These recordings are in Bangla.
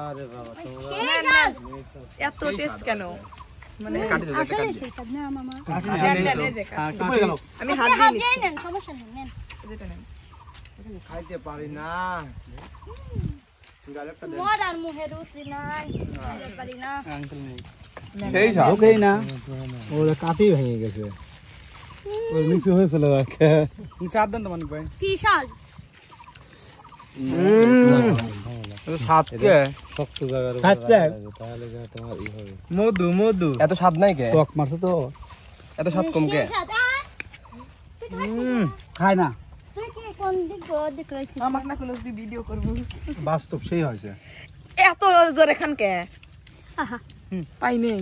আরে বাবা তোমরা এত টেস্ট কেন মানে কাটি দাও একটা কাটি না মামা আমি হাত দিয়ে নিচ্ছি নেন সমস্যা নেই নেন যেটা নেন খাইতে পারি না মোর আর মুহে রুচি নাই খাইতে পারি না আঙ্কেল নেই সেই সব ওকেই না ওর কাটি ভেঙে গেছে ওর নিচে হয়েছিল রাখে চার দেন তো মানে ভাই কি শাল সাতকে শক্ত জায়গার তাহলে তোমার ই হবে মধু মধু এত স্বাদ নাই কে টক মারছে তো এত স্বাদ কম কে খায় না তুই কি কোন দিক রইছিস আমাকে না কোনো ভিডিও করব বাস্তব সেই হয়েছে এত জোরে খান কে আহা পাই নেই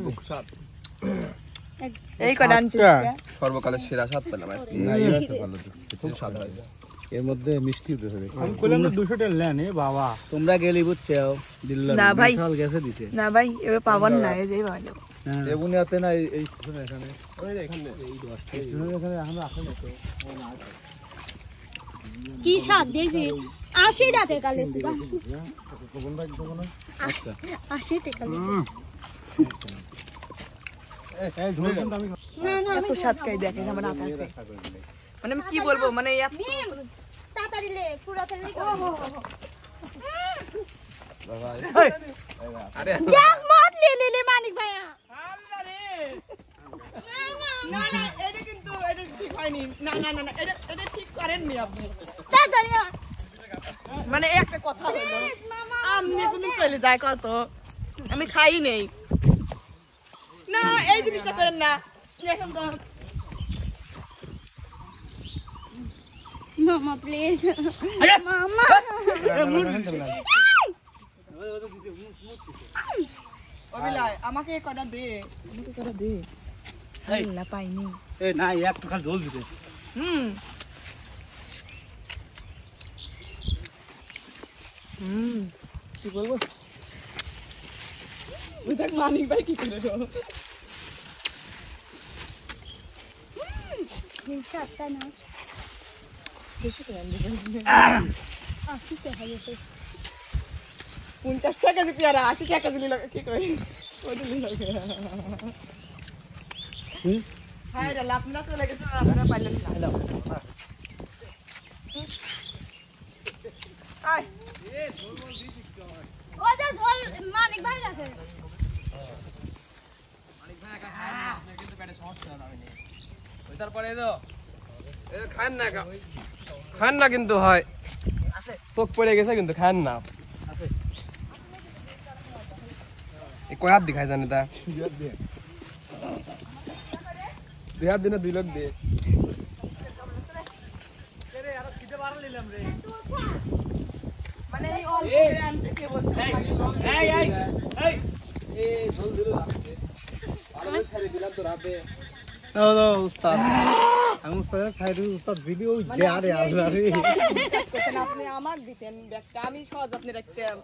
বুক স্বাদ এই কটা আনছিস সর্বকালের সেরা স্বাদ পেলাম আজকে না এই হচ্ছে ভালো খুব স্বাদ হয়েছে এর মধ্যে মিষ্টি উঠে আমি কইলাম 200 টাকা নেন এ বাবা তোমরা গেলি বুঝছো দিল্লা না ভাই। বিশাল গেছে দিছে না ভাই এবার পাবন না এই যেই ভালো এ বুনিয়াতে না এই শুনে এখানে ওই যে এখানে এই 10 টাকা শুনে এখানে আমরা আসলে তো কি স্বাদ দেখি 80 টাকা লেছি আচ্ছা 80 টাকা লেছি এই ঝোল কিন্তু আমি না না এত স্বাদ খাই দেখে আমার হাতে আছে মানে আমি কি বলবো মানে এত তাড়াতাড়ি লে পুরো তাড়াতাড়ি আরে দেখ মত লে মানিক ভাইয়া আল্লাহ রে না না এটা কিন্তু এটা ঠিক হয়নি না না না এটা ঠিক করেননি আপনি তাড়াতাড়ি মানে একটা কথা হলো আপনি কোনদিন চলে যায় কত আমি খাই নেই না এই জিনিসটা করেন না এখন তো মামা প্লিজ মামা অবিলায় আমাকে কটা দে আমাকে কটা দে আল্লাহ পাইনি এ না একটু খালি ঝোল দিতে হুম কি বলবো ওই দেখ মানিক ভাই কি করে হিংসাটা না বেশি করে আনবে 80 টাকা লেছি 50 টাকা দিয়ে পেয়ারা 80 টাকা দিলে কি করে ওটা নিয়ে হায় রে লাভ না চলে গেছে আপনারা পাইলেন না হ্যালো আয় ও যে ঝোল মানিক ভাই রাখে তারপরে খান না কিন্তু হয় চোখ পড়ে গেছে কিন্তু খান না কয় হাত দি খাই জানি তা 2 হাত দিনে 2 লোক দিয়ে মানে এই অল্প আনতে কে বলছে এই ঝোল দিল রাতে আরে ছেড়ে দিলাম তো রাতে ও উস্তাদ আমি উস্তাদ সাইড উস্তাদ জিবি ওই আরে আরে আপনি আমাকে দিতেন ব্যাগটা আমি সহজ আপনি রাখতাম